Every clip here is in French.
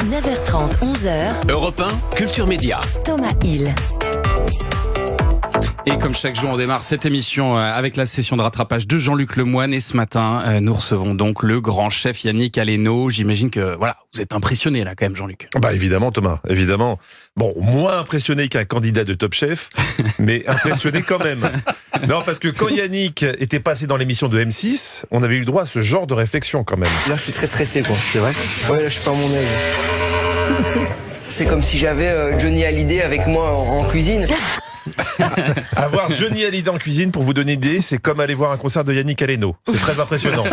9h30, 11h. Europe 1, Culture Média. Thomas Hill. Et comme chaque jour, on démarre cette émission avec la session de rattrapage de Jean-Luc Lemoyne. Et ce matin, nous recevons donc le grand chef Yannick Aleno. J'imagine que voilà, vous êtes impressionné là quand même, Jean-Luc. Bah évidemment, Thomas, évidemment. Bon, moins impressionné qu'un candidat de Top Chef, mais impressionné quand même. Non, parce que quand Yannick était passé dans l'émission de M6, on avait eu le droit à ce genre de réflexion quand même. Là, je suis très stressé, quoi. C'est vrai ? Ouais, là, je suis pas à mon aise. C'est comme si j'avais Johnny Hallyday avec moi en cuisine. Avoir Johnny Hallyday en cuisine, pour vous donner une idée, c'est comme aller voir un concert de Yannick Aleno. C'est très impressionnant.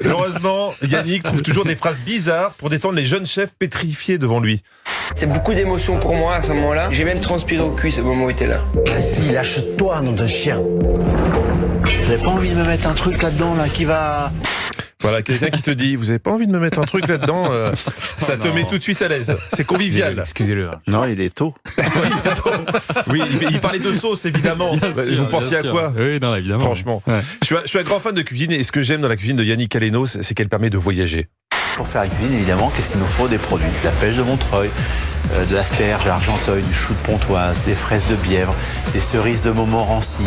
Heureusement, Yannick trouve toujours des phrases bizarres pour détendre les jeunes chefs pétrifiés devant lui. C'est beaucoup d'émotions pour moi à ce moment-là. J'ai même transpiré au cul ce moment où il était là. Vas-y, lâche-toi, nom de chien. J'ai pas envie de me mettre un truc là-dedans, là, qui va... Voilà, quelqu'un qui te dit, vous avez pas envie de me mettre un truc là-dedans, ça te met tout de suite à l'aise. C'est convivial. Excusez-le. Non, il est tôt. Oui, il parlait de sauce, évidemment. Vous pensiez à quoi ? Oui, non, évidemment. Franchement. Ouais. Je suis un grand fan de cuisine, et ce que j'aime dans la cuisine de Yannick Aleno, c'est qu'elle permet de voyager. Pour faire une cuisine, évidemment, qu'est-ce qu'il nous faut ? Des produits. De la pêche de Montreuil, de l'asperge à Argenteuil, du chou de Pontoise, des fraises de Bièvre, des cerises de Montmorency.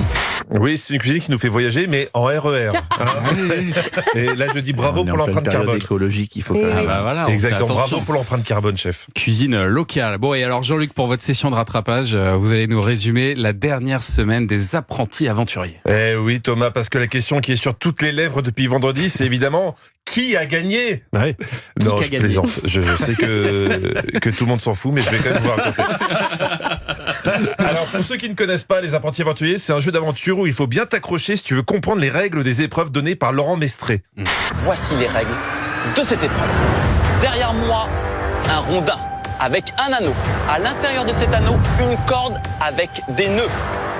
Oui, c'est une cuisine qui nous fait voyager, mais en RER. Et là, je dis bravo pour l'empreinte carbone. Écologique, il faut quand même... Ah bah voilà, Exactement, on fait attention. bravo pour l'empreinte carbone, chef. Cuisine locale. Bon, et alors Jean-Luc, pour votre session de rattrapage, vous allez nous résumer la dernière semaine des apprentis aventuriers. Eh oui, Thomas, parce que la question qui est sur toutes les lèvres depuis vendredi, c'est évidemment qui a gagné ? Ouais. Non, Qui a je gagné ? plaisante. Je sais que tout le monde s'en fout, mais je vais quand même vous raconter. Alors, pour ceux qui ne connaissent pas les apprentis aventuriers, c'est un jeu d'aventure où il faut bien t'accrocher si tu veux comprendre les règles des épreuves données par Laurent Mestré. Voici les règles de cette épreuve. Derrière moi, un rondin avec un anneau. À l'intérieur de cet anneau, une corde avec des nœuds.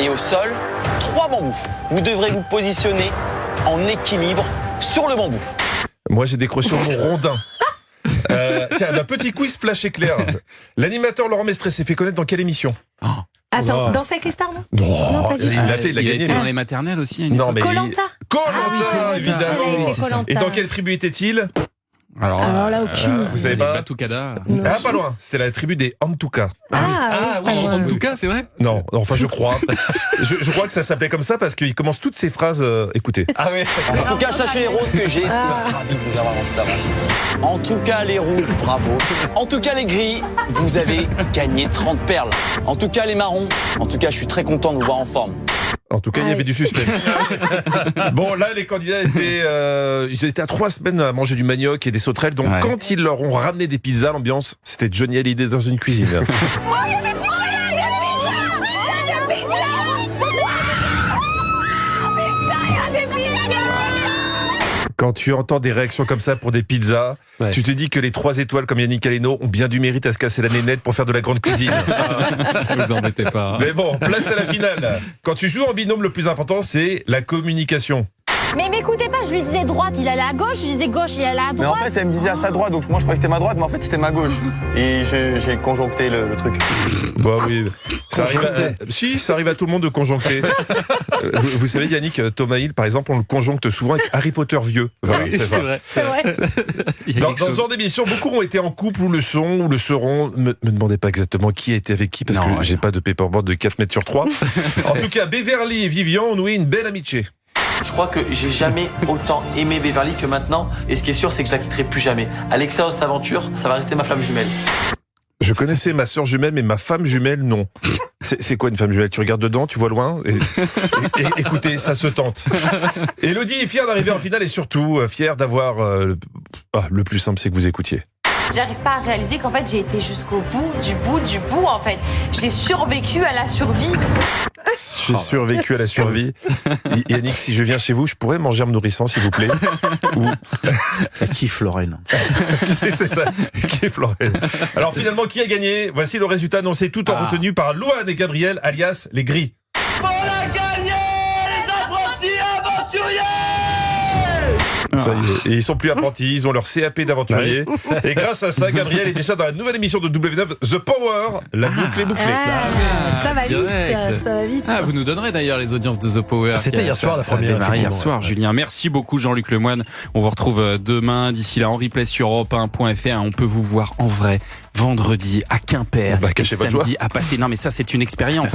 Et au sol, 3 bambous. Vous devrez vous positionner en équilibre sur le bambou. Moi, j'ai décroché mon rondin. Tiens, un petit quiz flash éclair. L'animateur Laurent Mestré s'est fait connaître dans quelle émission ? Attends, Danse avec les stars, non? Non, pas du tout. il l'a fait, il a Il a gagné. été dans les maternelles aussi. à une Non, époque. mais Koh-Lanta. Koh-Lanta, évidemment. Il a fait Koh-Lanta. Et dans quelle tribu était-il ? Alors là, aucune idée. Vous savez les pas ? Batucada. Ah, pas loin. C'était la tribu des Antuka. Oui, En tout cas, c'est vrai. Non, enfin je crois. je crois que ça s'appelait comme ça parce qu'il commence toutes ses phrases. Écoutez. Ah oui. En tout cas, sachez les roses que j'ai été ravi de vous avoir dans cette aventure. En tout cas, les rouges, bravo. En tout cas, les gris, vous avez gagné 30 perles. En tout cas, les marrons, en tout cas, je suis très content de vous voir en forme. En tout cas, il y avait du suspense. Bon, là, les candidats ils étaient à 3 semaines à manger du manioc et des sauterelles. Donc, Ouais. quand ils leur ont ramené des pizzas, l'ambiance, c'était Johnny Hallyday dans une cuisine. Quand tu entends des réactions comme ça pour des pizzas, tu te dis que les 3 étoiles comme Yannick Aleno ont bien du mérite à se casser la nénette pour faire de la grande cuisine. Vous embêtez pas. Mais bon, place à la finale. Quand tu joues en binôme, le plus important, c'est la communication. Mais m'écoutez pas, je lui disais droite, il allait à gauche, je lui disais gauche, il allait à Mais en droite. fait, elle me disait à sa droite, donc moi je croyais que c'était ma droite, mais en fait c'était ma gauche. Et j'ai conjoncté le truc. Bah oui, ça arrive à tout le monde de conjoncter. Vous savez, Yannick, Thomas Hill, par exemple, on le conjoncte souvent avec Harry Potter vieux. Voilà, Oui, c'est vrai. C'est vrai. Il y a Dans quelque ce chose. genre d'émission, beaucoup ont été en couple ou le sont ou le seront. Me demandez pas exactement qui a été avec qui parce Non, que j'ai pas de paperboard de 4 mètres sur 3. En tout cas, Beverly et Vivian ont noué une belle amitié. Je crois que j'ai jamais autant aimé Beverly que maintenant. Et ce qui est sûr, c'est que je la quitterai plus jamais. À l'extérieur de cette aventure, ça va rester ma flamme jumelle. Je connaissais ma sœur jumelle, mais ma femme jumelle, non. C'est quoi une femme jumelle ? Tu regardes dedans, tu vois loin et écoutez, ça se tente. Élodie est fière d'arriver en finale et surtout fière d'avoir... le plus simple, c'est que vous écoutiez. J'arrive pas à réaliser qu'en fait j'ai été jusqu'au bout en fait. J'ai survécu à la survie. J'ai survécu à la survie. Yannick, si je viens chez vous, je pourrais manger en me nourrissant, s'il vous plaît. Ou... Qui Lorraine. C'est ça, qui est Florel. Alors finalement, qui a gagné ? Voici le résultat annoncé tout en retenu par Louane et Gabriel, alias les gris. Ça y est. Et ils sont plus apprentis, ils ont leur CAP d'aventurier. Et grâce à ça, Gabriel est déjà dans la nouvelle émission de W9, The Power, la boucle est bouclée. Ça va vite, direct. ça va vite. Vous nous donnerez d'ailleurs les audiences de The Power. C'était hier soir la première. Ça a démarré hier soir, Julien. Merci beaucoup Jean-Luc Lemoyne. On vous retrouve demain. D'ici là, en replay sur europe1.fr. On peut vous voir en vrai vendredi à Quimper. Cachez votre joie. Samedi à passer. Non mais ça c'est une expérience.